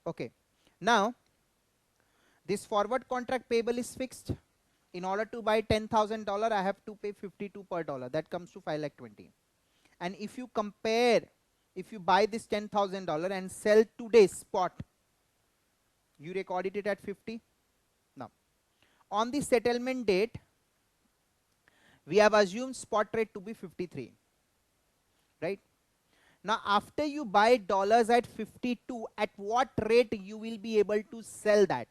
Okay. Now this forward contract payable is fixed. In order to buy $10,000, I have to pay 52 per dollar. That comes to 5,20,000. And if you compare, if you buy this $10,000 and sell today's spot, you recorded it at 50. Now, on the settlement date, we have assumed spot rate to be 53, right? Now, after you buy dollars at 52, at what rate you will be able to sell that?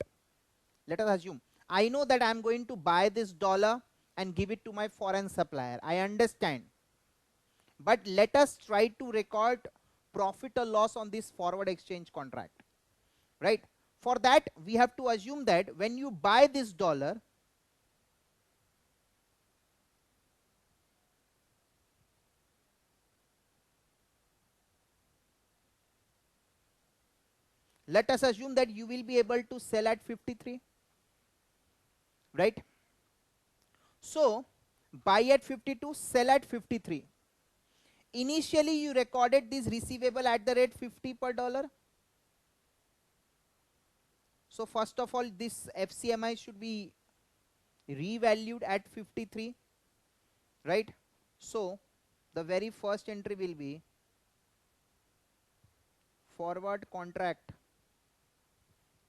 Let us assume I know that I am going to buy this dollar and give it to my foreign supplier. I understand. But let us try to record profit or loss on this forward exchange contract, right? For that, we have to assume that when you buy this dollar, let us assume that you will be able to sell at 53, right? So buy at 52, sell at 53. Initially you recorded this receivable at the rate 50 per dollar. So first of all, this FCMI should be revalued at 53, right? So the very first entry will be forward contract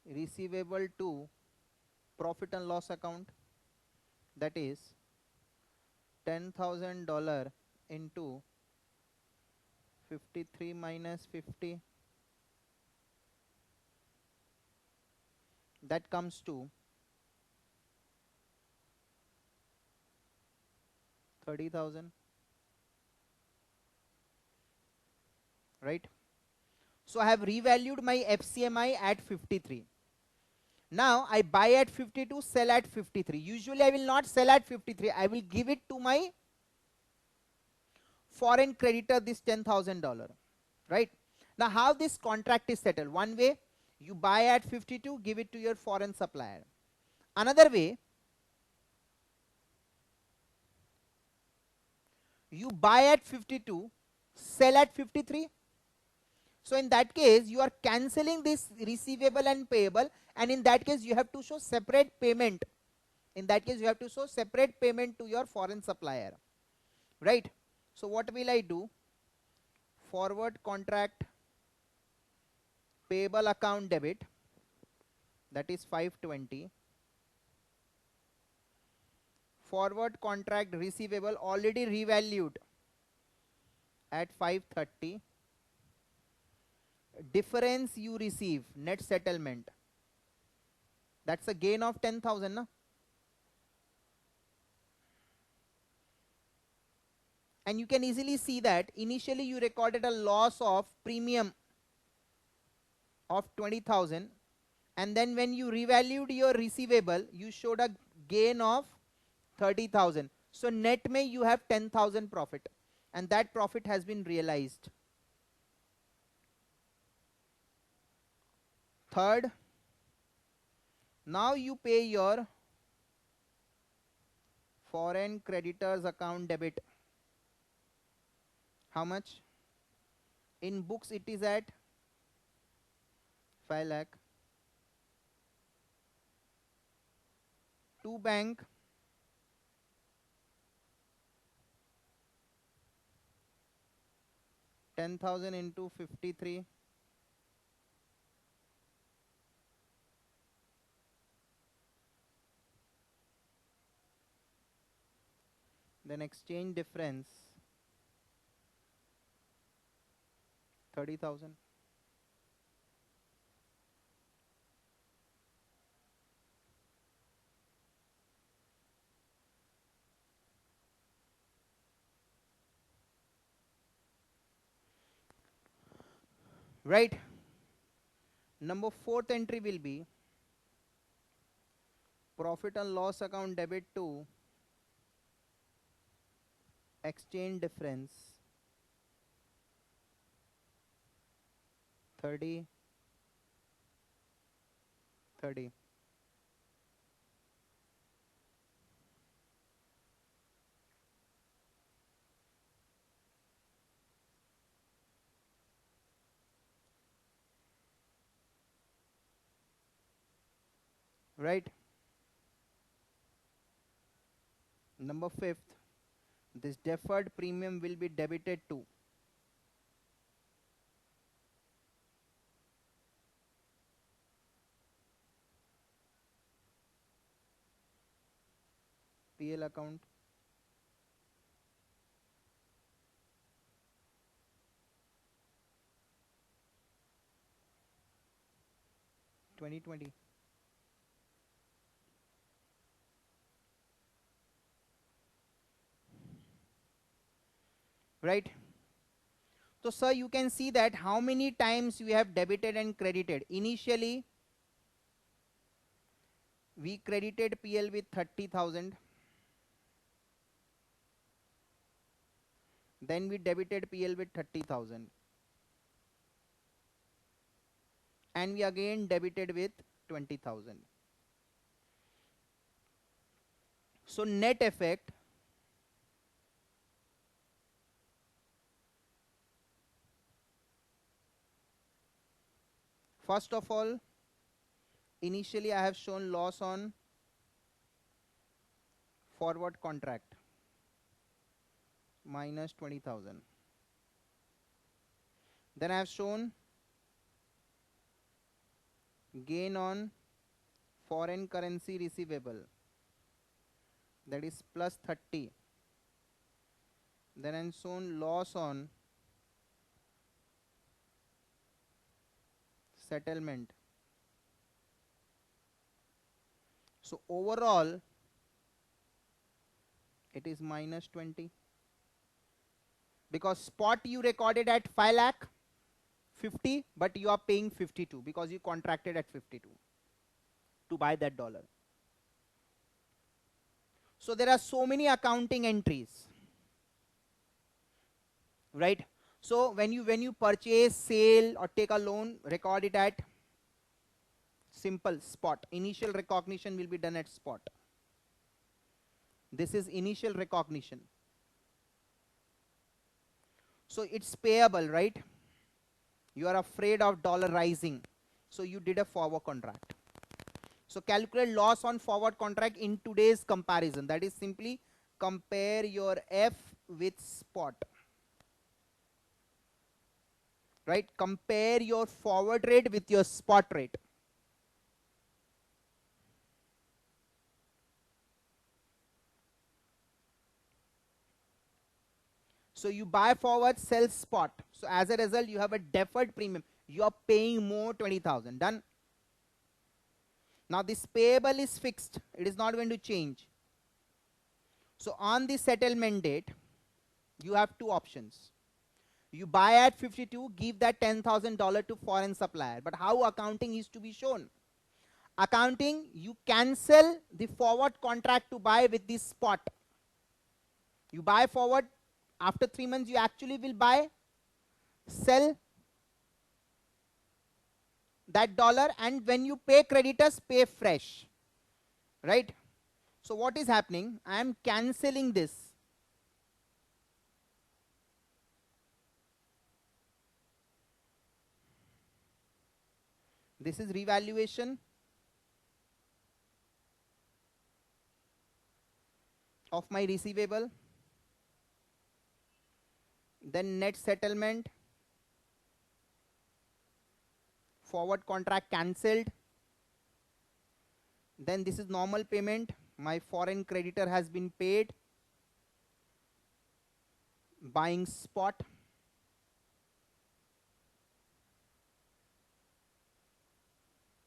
receivable to profit and loss account, that is $10,000 into 53 minus 50, that comes to 30,000, right? So I have revalued my FCMI at 53. Now I buy at 52, sell at 53. Usually I will not sell at 53. I will give it to my foreign creditor, this $10,000, right? Now how this contract is settled? One way, you buy at 52, give it to your foreign supplier. Another way, you buy at 52, sell at 53. So in that case, you are cancelling this receivable and payable, and in that case you have to show separate payment. In that case you have to show separate payment to your foreign supplier, right? So what will I do? Forward contract payable account debit, that is 520. Forward contract receivable already revalued at 530. Difference you receive, net settlement, that's a gain of 10,000, na? And you can easily see that initially you recorded a loss of premium of 20,000, and then when you revalued your receivable, you showed a gain of 30,000. So net may you have 10,000 profit, and that profit has been realized. Third, now you pay your foreign creditors account debit. How much? In books it is at 5 lakh. To bank, 10,000 into 53, then exchange difference 30,000. Right? Number fourth entry will be profit and loss account debit to exchange difference 30, 30. right? Number 5th, this deferred premium will be debited to PL account. (2020). Right? So sir, you can see that how many times we have debited and credited. Initially we credited PL with 30,000, then we debited PL with 30,000, and we again debited with 20,000. So net effect, first of all, initially I have shown loss on forward contract minus 20,000. Then I have shown gain on foreign currency receivable, that is plus 30. Then I have shown loss on settlement. So overall it is minus 20, because spot you recorded at 5 lakh 50, but you are paying 52 because you contracted at 52 to buy that dollar. So there are so many accounting entries, right? So when you purchase, sale, or take a loan, record it at simple spot. Initial recognition will be done at spot. This is initial recognition. So it's payable, right? You are afraid of dollar rising, so you did a forward contract. So calculate loss on forward contract in today's comparison. That is simply compare your F with spot. Right? Compare your forward rate with your spot rate. So you buy forward, sell spot. So as a result, you have a deferred premium. You are paying more 20,000. Done. Now this payable is fixed. It is not going to change. So on the settlement date, you have two options. You buy at 52, give that $10,000 to foreign supplier. But how accounting is to be shown? Accounting, you cancel the forward contract to buy with this spot. You buy forward, after 3 months you actually will buy, sell that dollar, and when you pay creditors, pay fresh. Right? So what is happening? I am cancelling this. This is revaluation of my receivable. Then net settlement, forward contract cancelled. Then this is normal payment. My foreign creditor has been paid. Buying spot.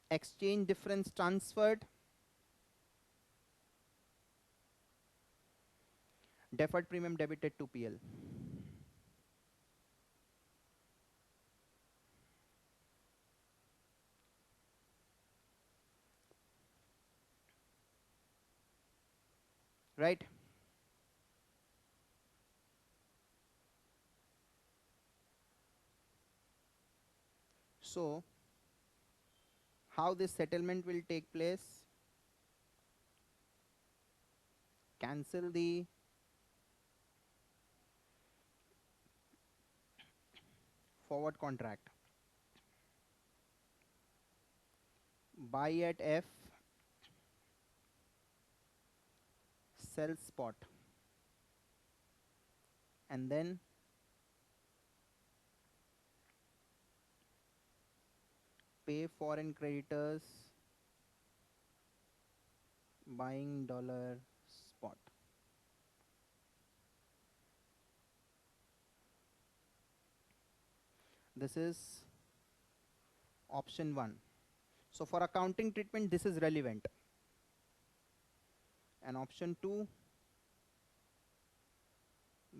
Exchange difference transferred. Deferred premium debited to PL. Right? So how this settlement will take place? Cancel the forward contract. Buy at F. sell spot, and then pay foreign creditors buying dollar spot. This is option 1. So for accounting treatment this is relevant. And option 2,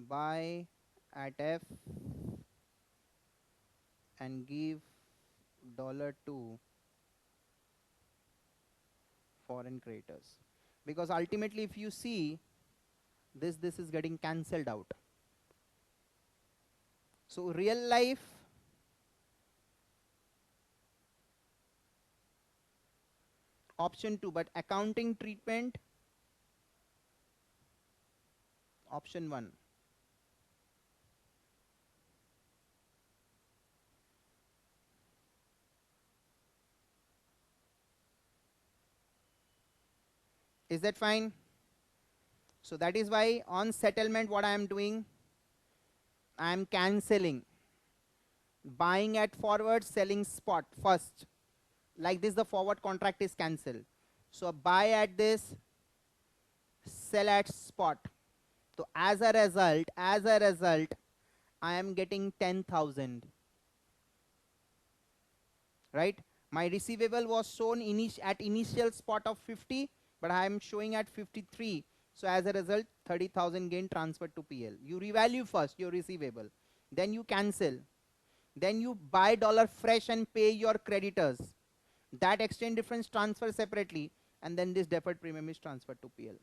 buy at F and give dollar to foreign creditors, because ultimately if you see this is getting cancelled out. So real life option 2, but accounting treatment option 1. Is that fine? So that is why on settlement what I am doing, I am cancelling, buying at forward, selling spot first. Like this the forward contract is cancelled. So buy at this, sell at spot. So as a result, I am getting 10,000. Right? My receivable was shown at initial spot of 50, but I am showing at 53. So as a result, 30,000 gain transferred to PL. You revalue first your receivable, then you cancel, then you buy dollar fresh and pay your creditors. That exchange difference transfer separately, and then this deferred premium is transferred to PL.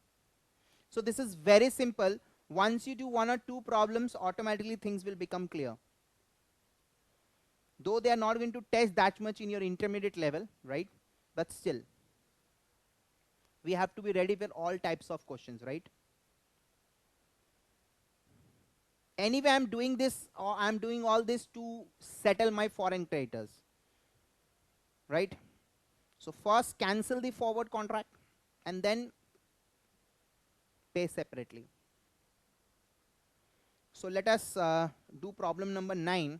So this is very simple. Once you do 1 or 2 problems, automatically things will become clear. Though they are not going to test that much in your intermediate level, right? But still, we have to be ready for all types of questions, right? Anyway, I'm doing this, or I'm doing all this to settle my foreign creditors, right? So first cancel the forward contract and then pay separately. So let us do problem number 9,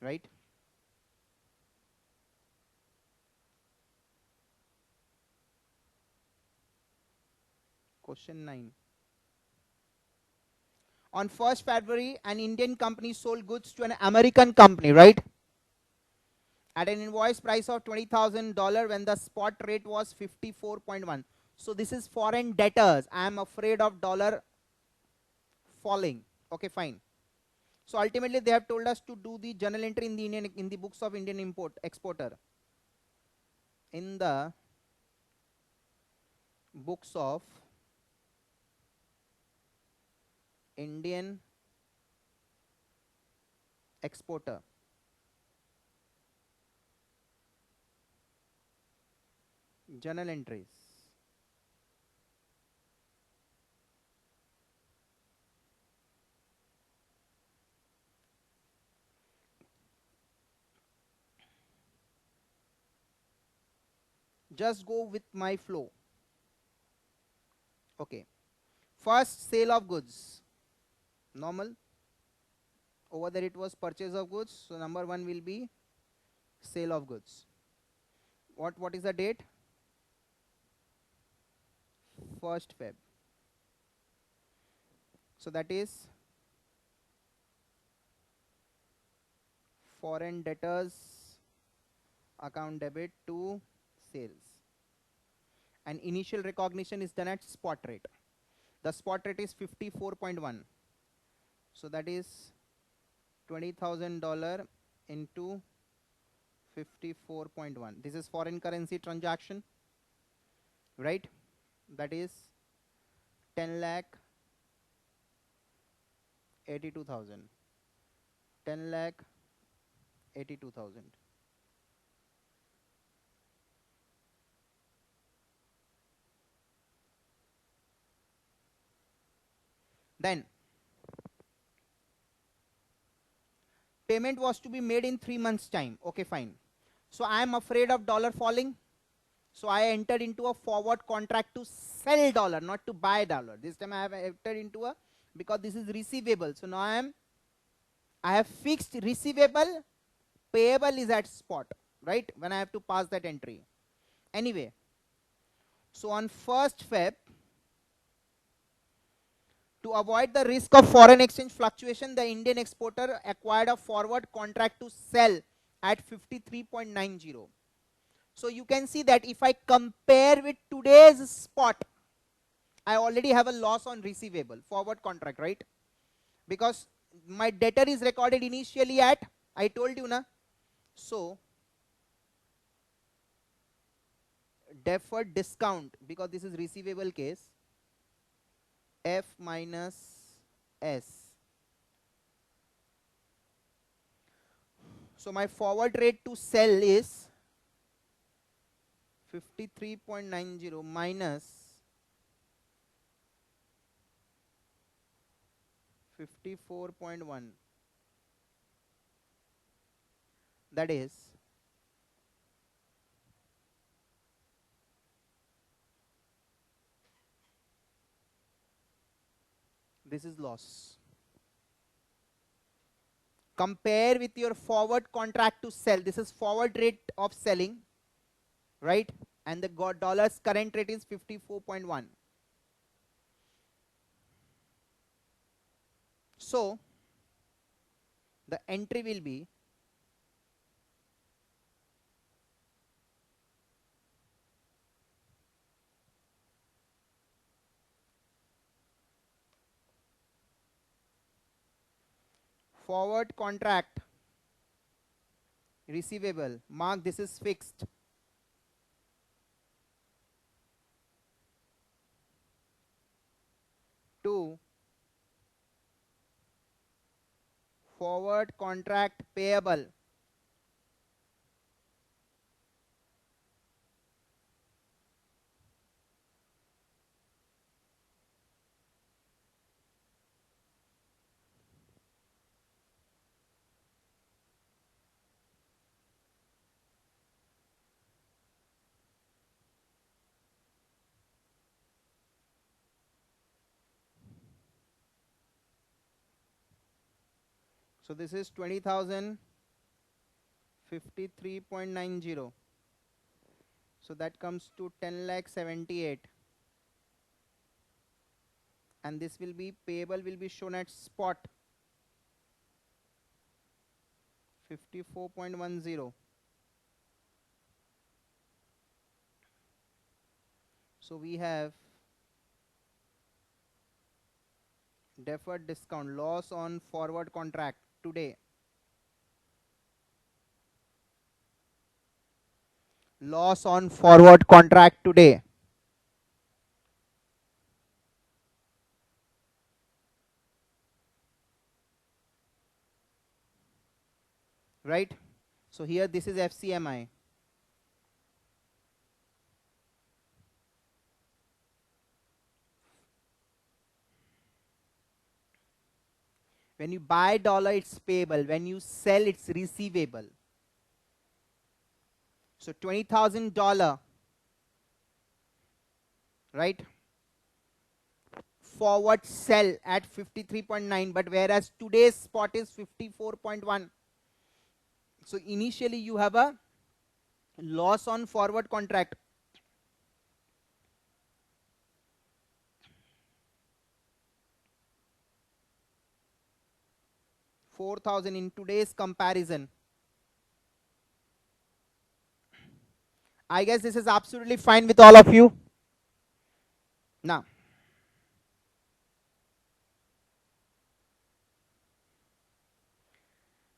right? Question 9. On 1st February, an Indian company sold goods to an American company, right? At an invoice price of $20,000 when the spot rate was 54.1. So this is foreign debtors. I am afraid of dollar falling. Okay, fine. So ultimately they have told us to do the journal entry in the books of Indian exporter. In the books of Indian exporter. Journal entries. Just go with my flow. Okay. First, sale of goods. Normal. Over there it was purchase of goods. So number 1 will be sale of goods. What is the date? 1st Feb. So that is foreign debtors account debit to sales. And initial recognition is done at spot rate. The spot rate is 54.1. So that is $20,000 into 54.1. This is foreign currency transaction, right? That is 10 lakh 82,000. 10 lakh 82,000. Then payment was to be made in 3 months time. Okay, fine. So I am afraid of dollar falling. So I entered into a forward contract to sell dollar, not to buy dollar. This time I have entered into a, because this is receivable. So now I have fixed receivable, payable is at spot, right? When I have to pass that entry. Anyway, so on 1st Feb, to avoid the risk of foreign exchange fluctuation, the Indian exporter acquired a forward contract to sell at 53.90. So you can see that if I compare with today's spot, I already have a loss on receivable, forward contract, right? Because my debtor is recorded initially at, I told you na. So deferred discount, because this is receivable case, F minus S. So my forward rate to sell is 53.90 minus 54.1. That is this is loss. Compare with your forward contract to sell. This is forward rate of selling, right? And the dollar's current rate is 54.1. So the entry will be forward contract receivable, mark this is fixed, to forward contract payable, so this is 20,000 53.90. So that comes to 10 lakh 78, and this will be payable, will be shown at spot 54.10. So we have deferred discount, loss on forward contract today, loss on forward contract today, right? So here this is FCMI. When you buy dollar, it's payable. When you sell, it's receivable. So $20,000, right? Forward sell at 53.9, but whereas today's spot is 54.1. So initially you have a loss on forward contract. $4,000 in today's comparison. I guess this is absolutely fine with all of you. Now,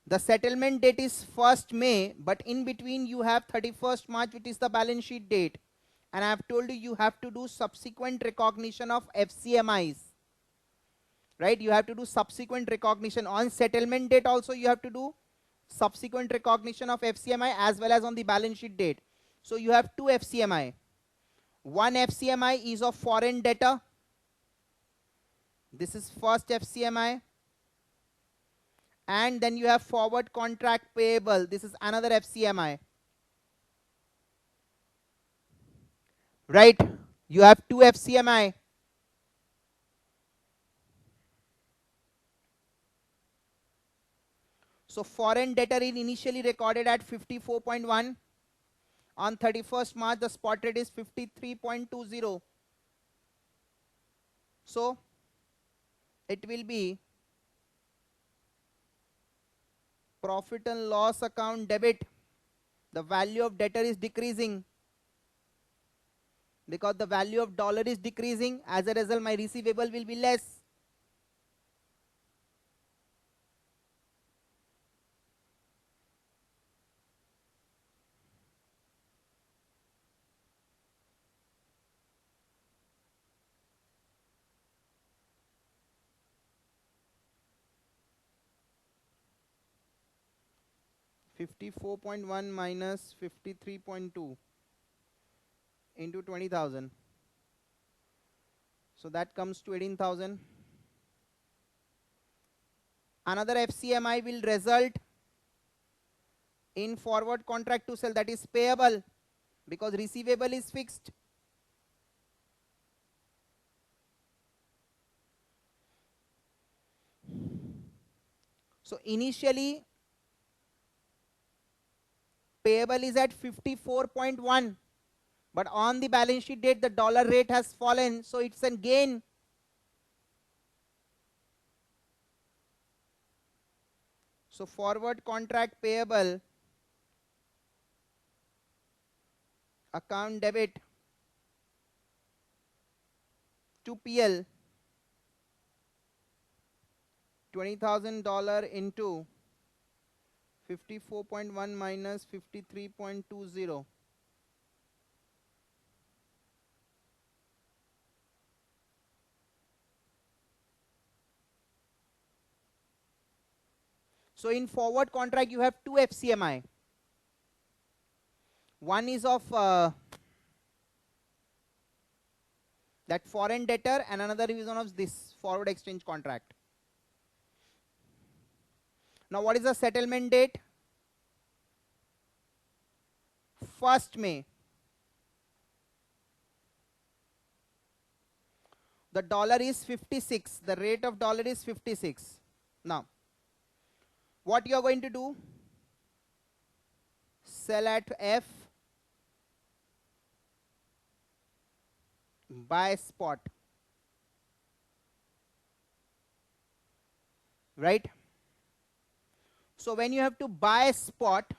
the settlement date is 1st May, but in between you have 31st March, which is the balance sheet date. And I have told you, you have to do subsequent recognition of FCMIs. Right? You have to do subsequent recognition on settlement date. Also, you have to do subsequent recognition of FCMI as well as on the balance sheet date. So you have two FCMI. One FCMI is of foreign debtor. This is first FCMI. And then you have forward contract payable. This is another FCMI. right? You have 2 FCMI. So foreign debtor is initially recorded at 54.1. On 31st March, the spot rate is 53.20. So it will be profit and loss account debit. The value of debtor is decreasing because the value of dollar is decreasing. As a result, my receivable will be less. $54.1 minus 53.2 into 20,000. So that comes to 18,000. Another FCMI will result in forward contract to sell, that is payable, because receivable is fixed. So initially payable is at 54.1, but on the balance sheet date the dollar rate has fallen, so it's a gain. So forward contract payable account debit to PL, $20,000 into 54.1 minus 53.20. So in forward contract you have 2 FCMI. One is of that foreign debtor and another is one of this forward exchange contract. Now what is the settlement date? 1st May. The dollar is 56. The rate of dollar is 56. Now what you are going to do? Sell at F, buy spot, right? So when you have to buy spot,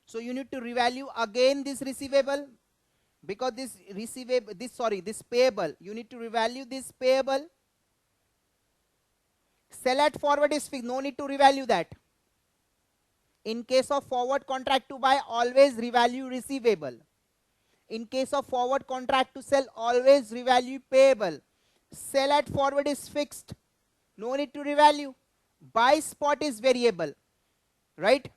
so you need to revalue again this receivable, because this payable, you need to revalue this payable. Sell at forward is fixed, no need to revalue that. In case of forward contract to buy, always revalue receivable. In case of forward contract to sell, always revalue payable. Sell at forward is fixed, no need to revalue. Buy spot is variable, right?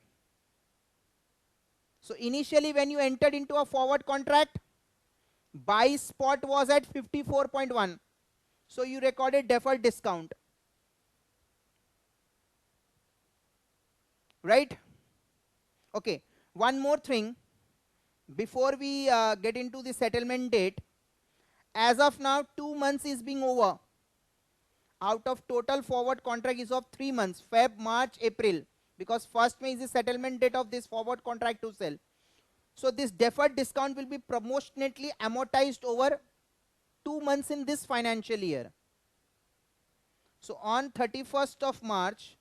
So initially when you entered into a forward contract, buy spot was at 54.1. So you recorded deferred discount, right? Okay, one more thing before we get into the settlement date. As of now 2 months is being over. Out of total forward contract is of 3 months, Feb, March, April, because 1st May is the settlement date of this forward contract to sell. So this deferred discount will be proportionately amortized over 2 months in this financial year. So on 31st of March,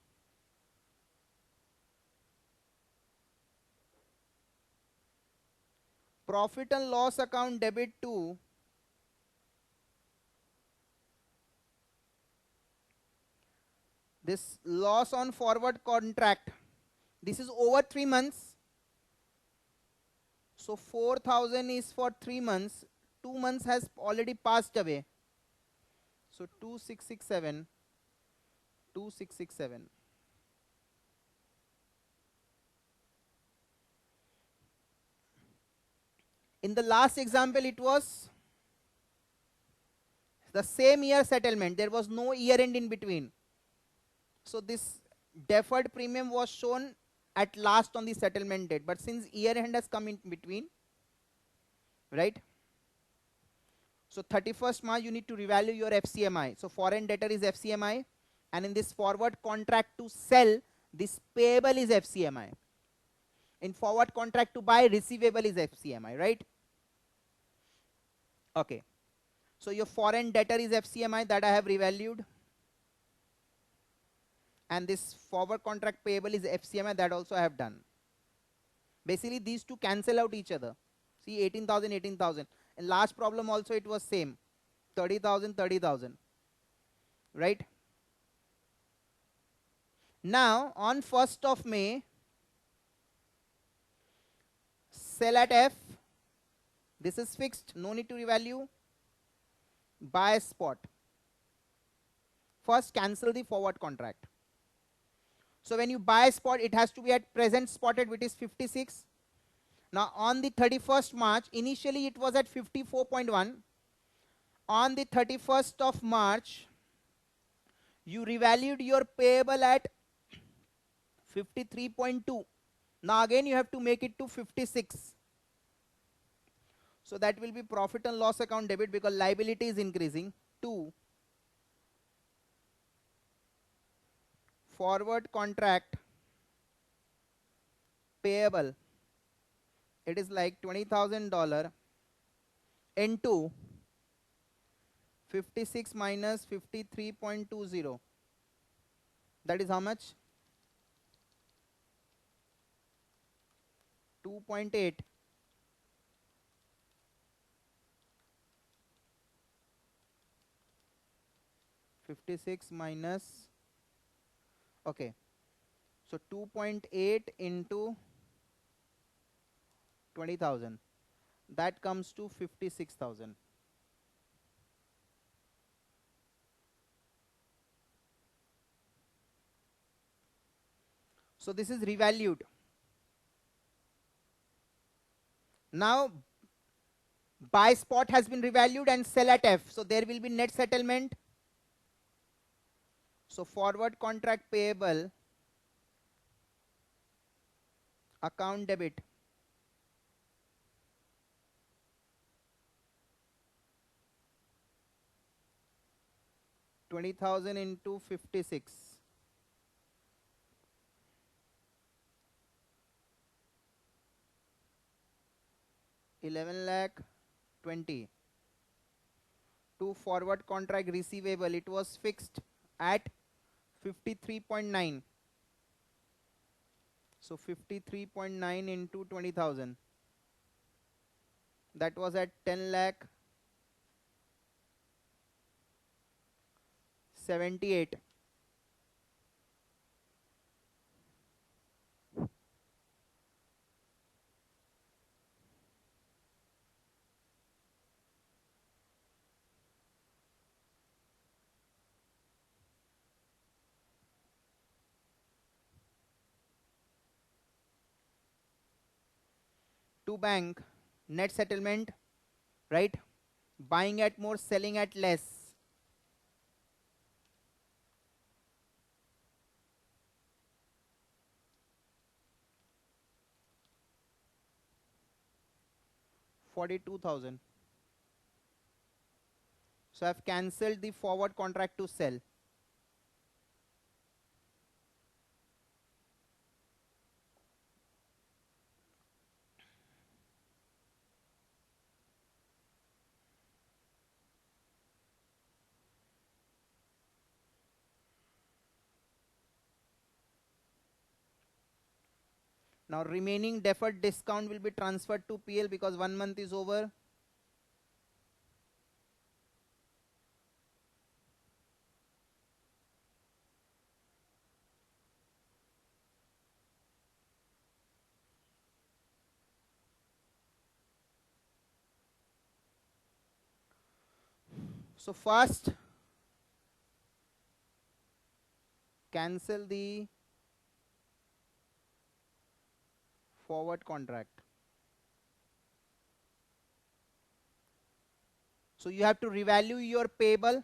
profit and loss account debit to this loss on forward contract. This is over 3 months. So 4,000 is for 3 months. 2 months has already passed away. So 2667, 2667. In the last example, it was the same year settlement. There was no year end in between. So this deferred premium was shown at last on the settlement date, but since year end has come in between, right? So 31st March you need to revalue your FCMI. So foreign debtor is FCMI, and in this forward contract to sell, this payable is FCMI. In forward contract to buy, receivable is FCMI, right? Okay. So your foreign debtor is FCMI that I have revalued, and this forward contract payable is FCMI that also I have done. Basically these two cancel out each other. See, 18,000, 18,000. In last problem also it was same, 30,000, 30,000, right? Now on 1st of May, sell at F, this is fixed, no need to revalue. Buy spot. First cancel the forward contract. So when you buy spot, it has to be at present spotted, which is 56. Now on the 31st March, initially it was at 54.1. On the 31st of March, you revalued your payable at 53.2. Now again you have to make it to 56. So that will be profit and loss account debit because liability is increasing. 2. Forward contract payable, it is like $20,000 into 56 minus 53.20. That is how much? 2.8. Okay, so 2.8 into 20,000, that comes to 56,000. So this is revalued. Now buy spot has been revalued and sell at F, so there will be net settlement. So forward contract payable account debit, $20,000 into 56, 11 lakh 20. To forward contract receivable, it was fixed at 53.9. So 53.9 into 20,000, that was at 10 lakh 78. To bank, net settlement, right? Buying at more, selling at less. $42,000. So I've cancelled the forward contract to sell. Now remaining deferred discount will be transferred to PL because 1 month is over. So first cancel the forward contract. So you have to revalue your payable,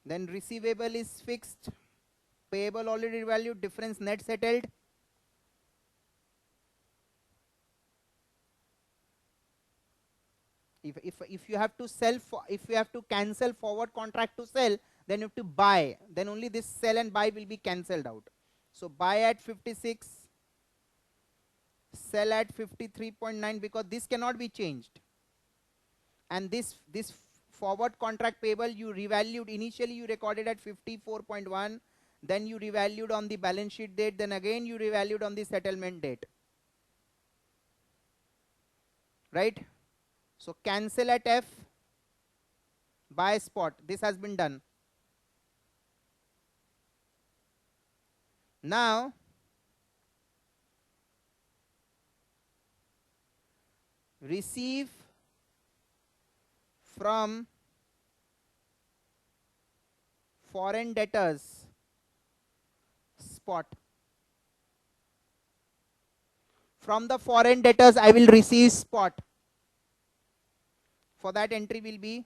then receivable is fixed, payable already revalued, difference net settled. If you have to sell, if you have to cancel forward contract to sell, then you have to buy, then only this sell and buy will be cancelled out. So buy at 56, sell at 53.9, because this cannot be changed. And this forward contract payable you revalued, initially you recorded at 54.1, then you revalued on the balance sheet date, then again you revalued on the settlement date, right? So cancel at F, buy spot, this has been done. Now receive from foreign debtors spot. From the foreign debtors I will receive spot. For that entry will be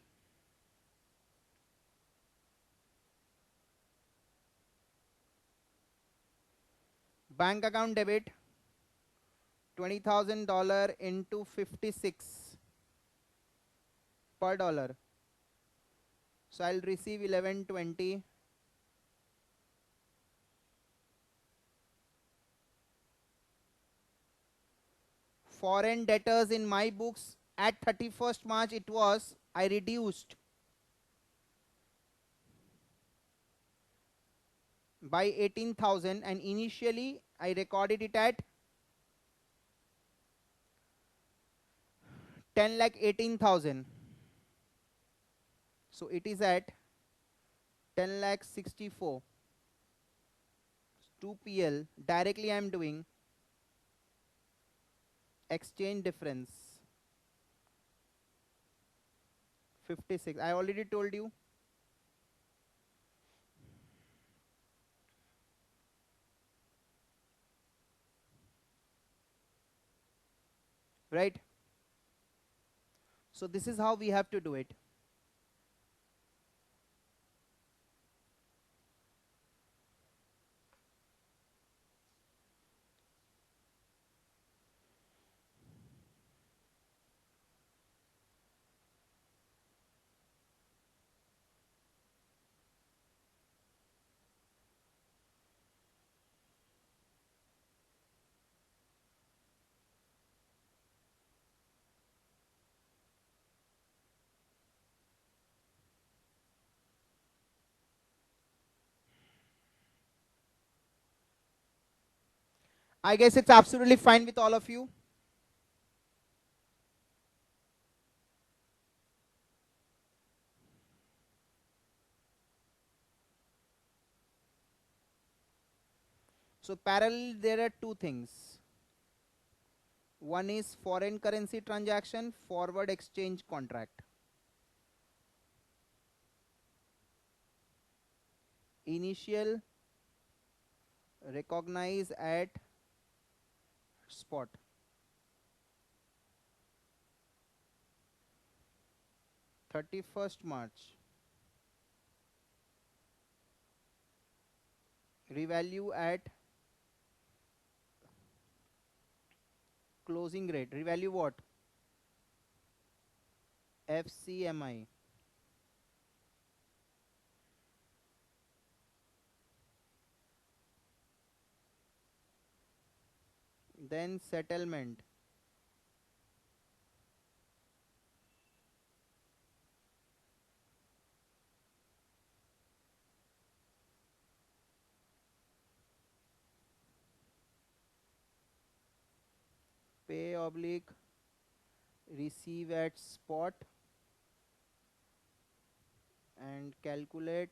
bank account debit $20,000 into 56 per dollar. So I'll receive 1120. Foreign debtors in my books at 31st March it was, I reduced by 18,000 and initially I recorded it at 10,18,000. So it is at 10,64. 2PL directly I am doing exchange difference 56. I already told you. Right? So this is how we have to do it. I guess it's absolutely fine with all of you. So parallel there are two things. One is foreign currency transaction, forward exchange contract. Initial recognize at spot. March 31st, revalue at closing rate. Revalue what? FCMI. Then settlement. Pay oblique receive at spot and calculate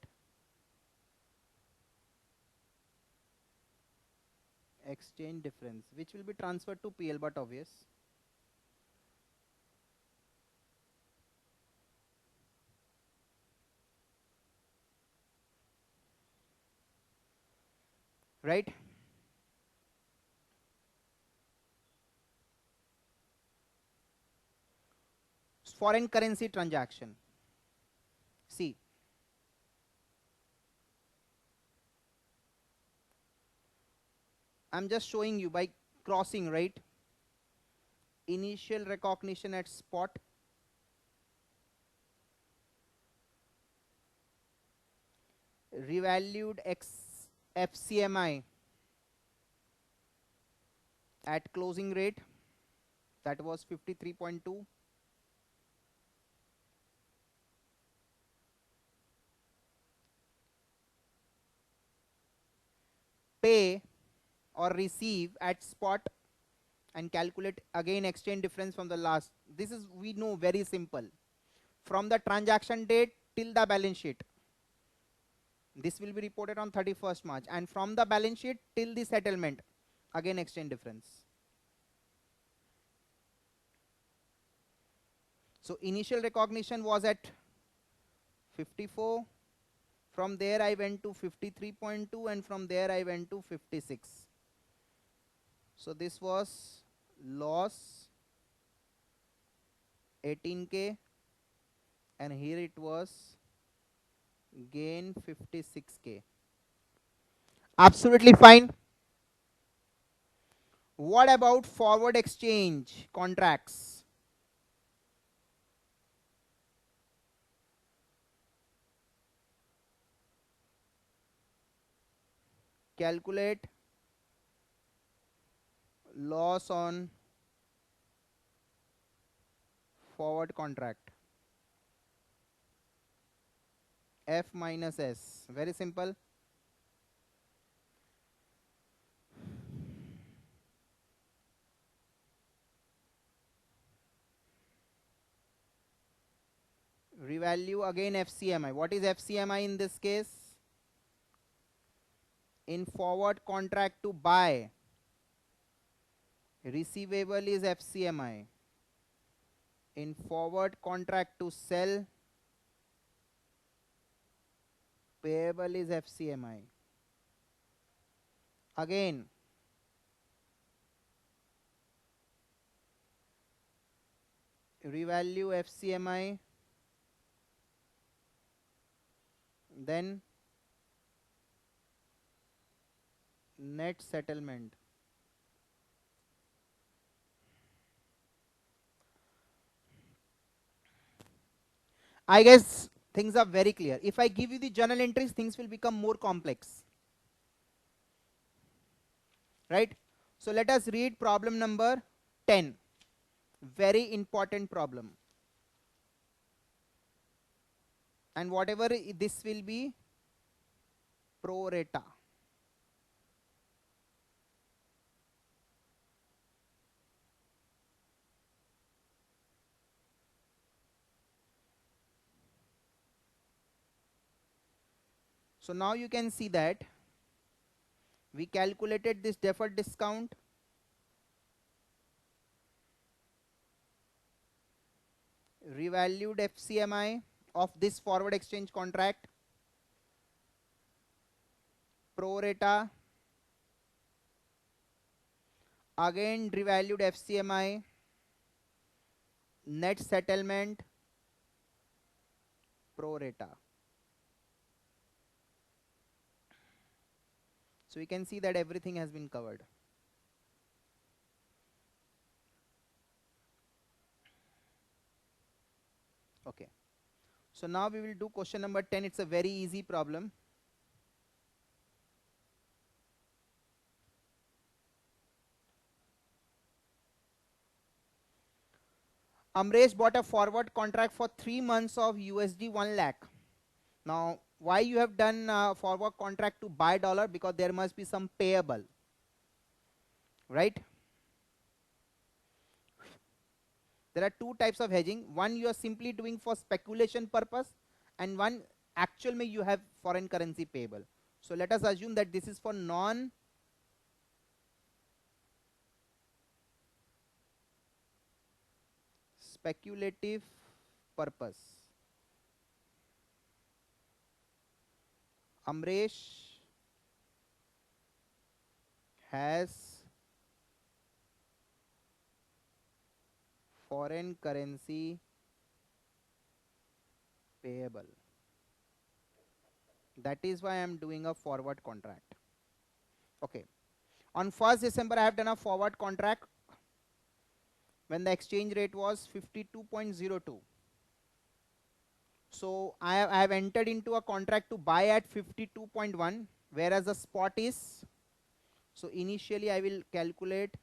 exchange difference, which will be transferred to PL, but obvious. Right? Foreign currency transaction. See, I'm just showing you by crossing, right? Initial recognition at spot, revalued FCMI at closing rate, that was 53.2. Pay or receive at spot and calculate again exchange difference from the last. This is, we know, very simple. From the transaction date till the balance sheet, this will be reported on 31st March, and from the balance sheet till the settlement, again exchange difference. So initial recognition was at 54. From there I went to 53.2, and from there I went to 56. So this was loss 18k, and here it was gain 56k. Absolutely fine. What about forward exchange contracts? Calculate loss on forward contract. F minus S. Very simple. Revalue again FCMI. What is FCMI in this case? In forward contract to buy, receivable is FCMI. In forward contract to sell, payable is FCMI. Again, revalue FCMI, then net settlement. I guess things are very clear. If I give you the journal entries, things will become more complex. Right? So let us read problem number 10. Very important problem. And whatever this will be pro rata. So now you can see that we calculated this deferred discount, revalued FCMI of this forward exchange contract, pro rata, again revalued FCMI, net settlement, pro rata. So we can see that everything has been covered. Okay. So now we will do question number 10. It's a very easy problem. Amresh bought a forward contract for 3 months of USD 1 lakh. Now, why you have done forward contract to buy dollar? Because there must be some payable, right? There are two types of hedging. One you are simply doing for speculation purpose, and one actual may you have foreign currency payable. So let us assume that this is for non speculative purpose. Amresh has foreign currency payable. That is why I am doing a forward contract. Okay. On 1st December, I have done a forward contract when the exchange rate was 52.02. So I have entered into a contract to buy at 52.1, whereas the spot is. So initially I will calculate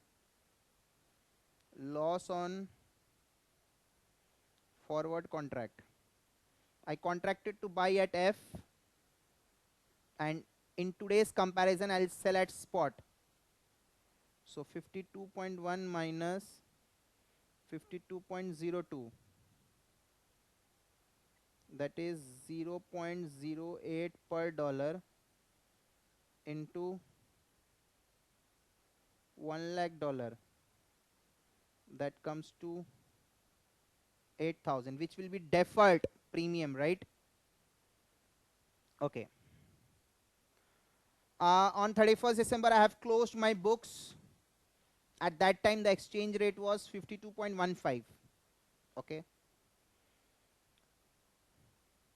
loss on forward contract. I contracted to buy at F, and in today's comparison I'll sell at spot. So 52.1 minus 52.02, that is 0.08 per dollar into $1 lakh, that comes to 8,000, which will be default premium, right? Okay. On 31st December, I have closed my books. At that time, the exchange rate was 52.15. Okay.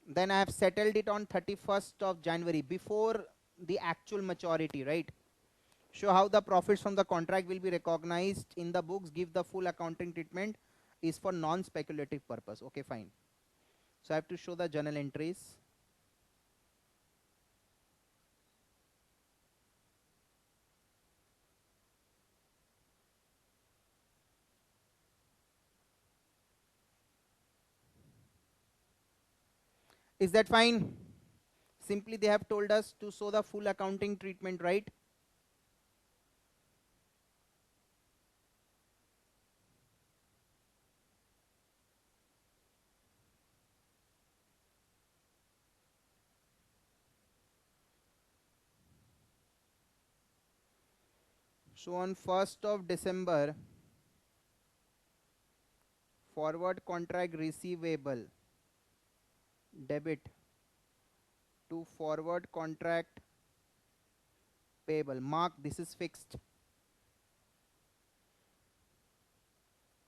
Then I have settled it on 31st of January, before the actual maturity, right? Show how the profits from the contract will be recognized in the books, give the full accounting treatment, is for non-speculative purpose. Okay, fine. So I have to show the journal entries. Is that fine? Simply they have told us to show the full accounting treatment, right? So on 1st of December, forward contract receivable debit to forward contract payable. Mark, this is fixed.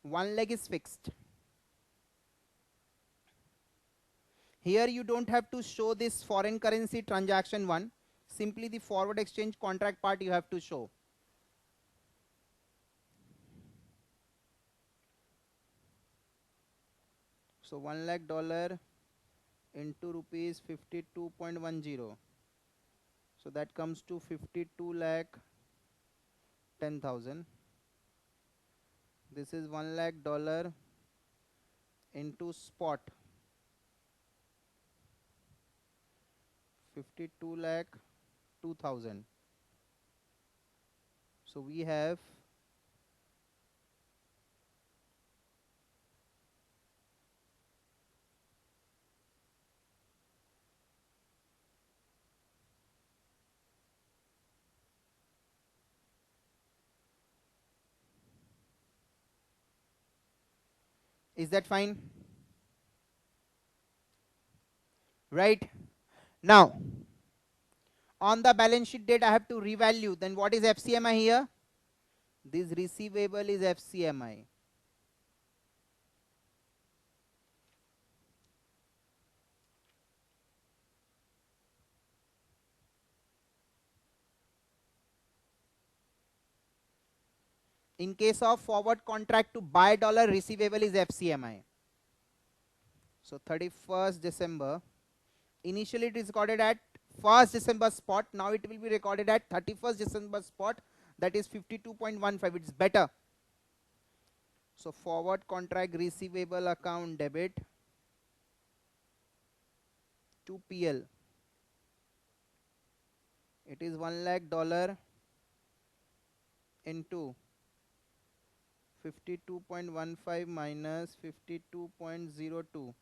One leg is fixed. Here you don't have to show this foreign currency transaction one. Simply the forward exchange contract part you have to show. So $1 lakh into rupees 52.10. So that comes to 52 lakh 10,000. This is $1 lakh into spot 52 lakh 2,000. So we have is that fine? Right. Now on the balance sheet date I have to revalue. Then what is FCMI here? This receivable is FCMI. In case of forward contract to buy dollar, receivable is FCMI. So 31st December, initially it is recorded at 1st December spot. Now it will be recorded at 31st December spot, that is 52.15. It's better. So forward contract receivable account debit to PL. It is $1 lakh into 52.15 minus 52.02.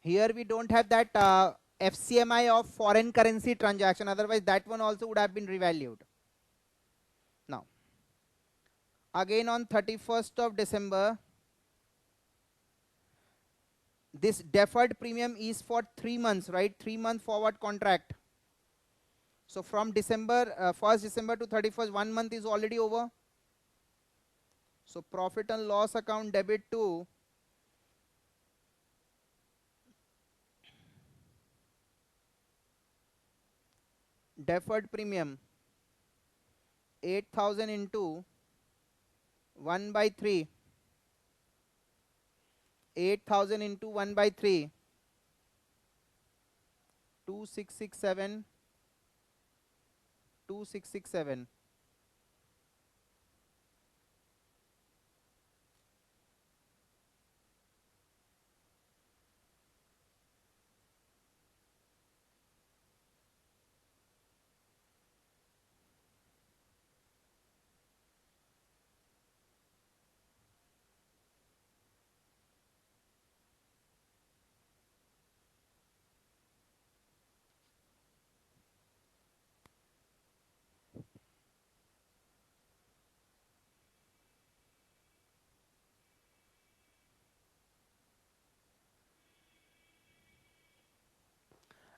Here we don't have that FCMI of foreign currency transaction, otherwise that one also would have been revalued. Now, again on 31st of December, this deferred premium is for 3 months, right? 3-month forward contract. So from December, 1st December to 31st, 1 month is already over. So profit and loss account debit to deferred premium 8000 into 1 by 3, 8000 into 1 by 3, 2667, 2667.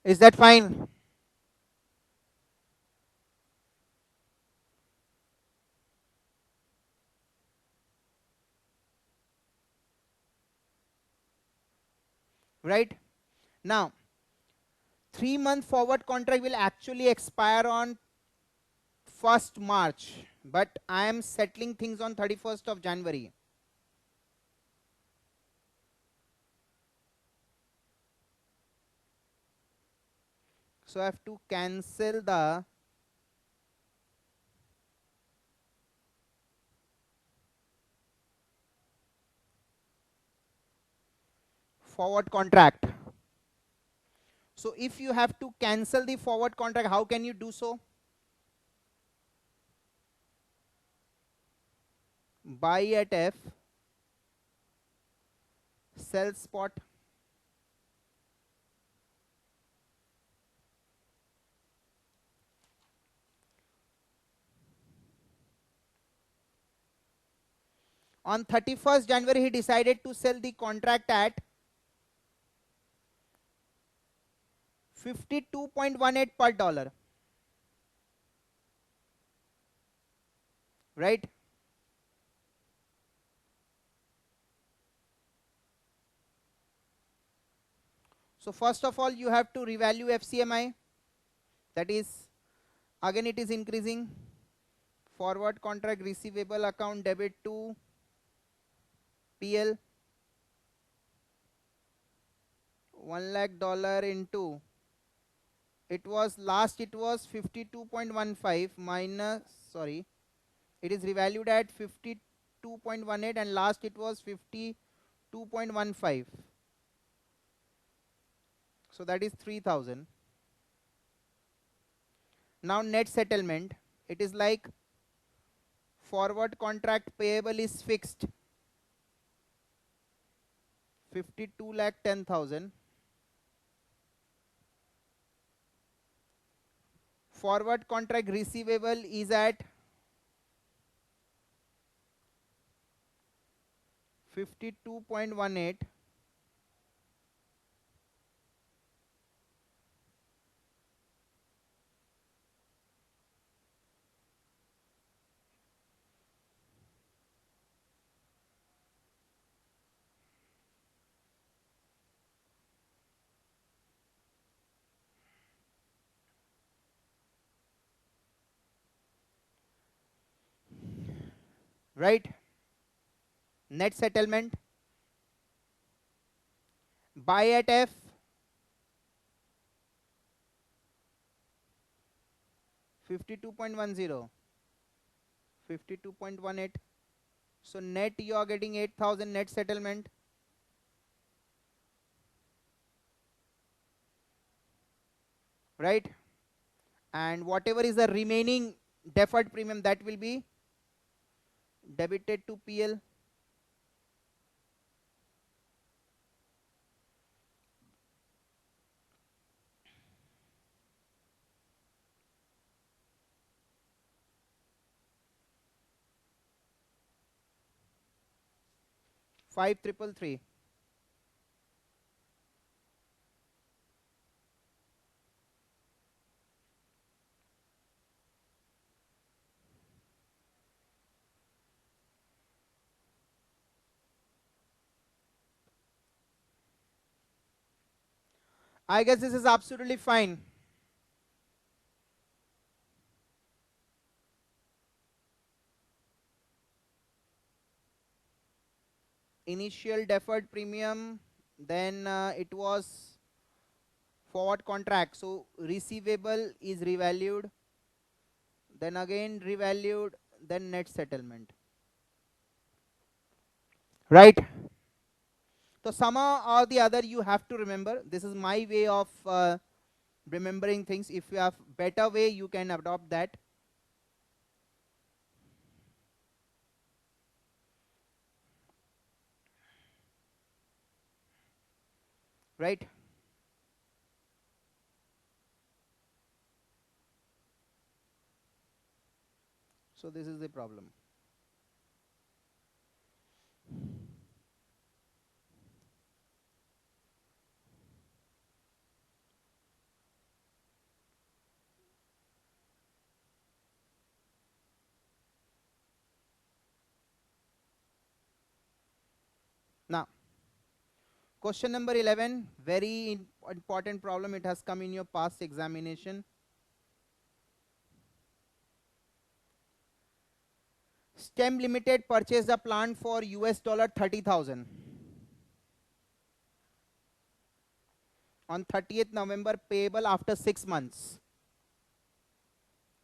Is that fine? Right? Now, 3-month forward contract will actually expire on 1st March, but I am settling things on 31st of January. So I have to cancel the forward contract. So if you have to cancel the forward contract, how can you do so? Buy at F, sell spot. On 31st January, he decided to sell the contract at 52.18 per dollar. Right? So first of all, you have to revalue FCMI. That is, again it is increasing. Forward contract receivable account debit to PL. $1 lakh into, it was 52.15 minus, sorry, it is revalued at 52.18 and last it was 52.15. So that is 3000. Now net settlement, it is like forward contract payable is fixed 52,10,000. Forward contract receivable is at 52.18. Right? Net settlement, buy at F, 52.10, 52.18. So net you are getting 8000 net settlement. Right? And whatever is the remaining deferred premium, that will be debited to PL. Five triple three. I guess this is absolutely fine. initial deferred premium, then it was forward contract, so receivable is revalued, then again revalued, then net settlement, right? So somehow or the other you have to remember. This is my way of remembering things. If you have better way, you can adopt that, right? So this is the problem. Now, question number 11, very important problem. It has come in your past examination. STEM Limited purchased a plant for $30,000 on 30th November, payable after 6 months.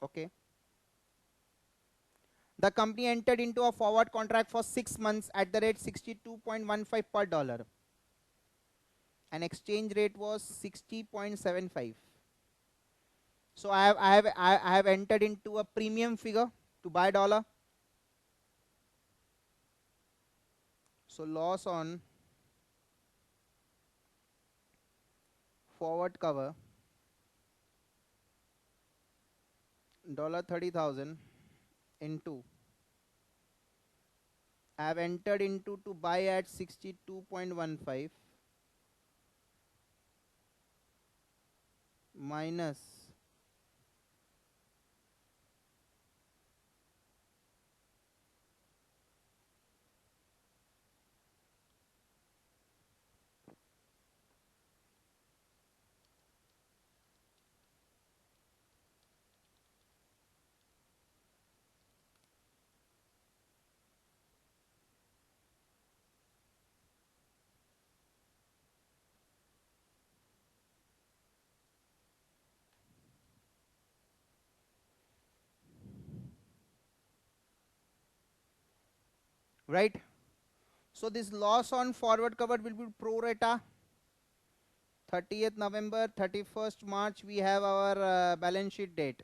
Okay. The company entered into a forward contract for 6 months at the rate 62.15 per dollar. And exchange rate was 60.75. So I have entered into a premium figure to buy dollar. So loss on forward cover $30,000 into I have entered into to buy at 62.15 minus right. So this loss on forward cover will be pro rata. 30th November, 31st March, we have our balance sheet date.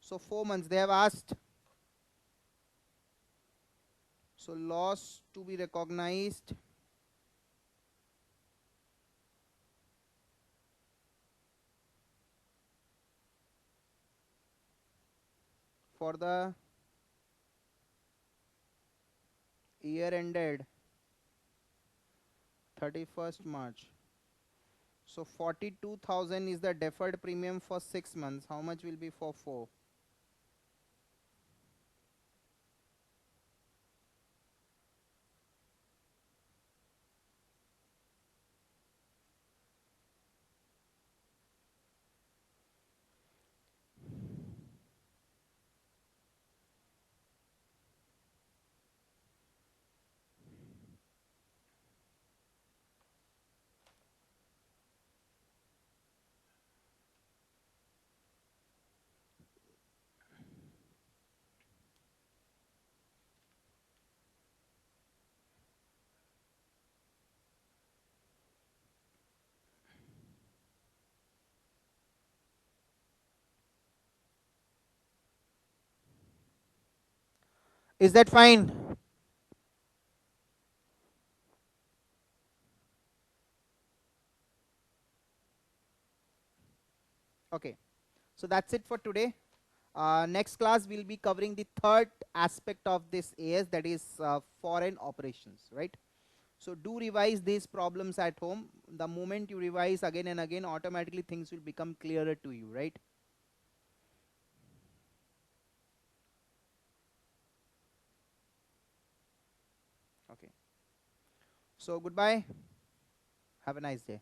So 4 months they have asked. So loss to be recognized for the year ended 31st March. So 42,000 is the deferred premium for 6 months. How much will be for 4? Is that fine? Okay. So that's it for today. Next class we'll be covering the third aspect of this AS, that is foreign operations, right? So do revise these problems at home. The moment you revise again and again, automatically things will become clearer to you, right? Okay. So goodbye. Have a nice day.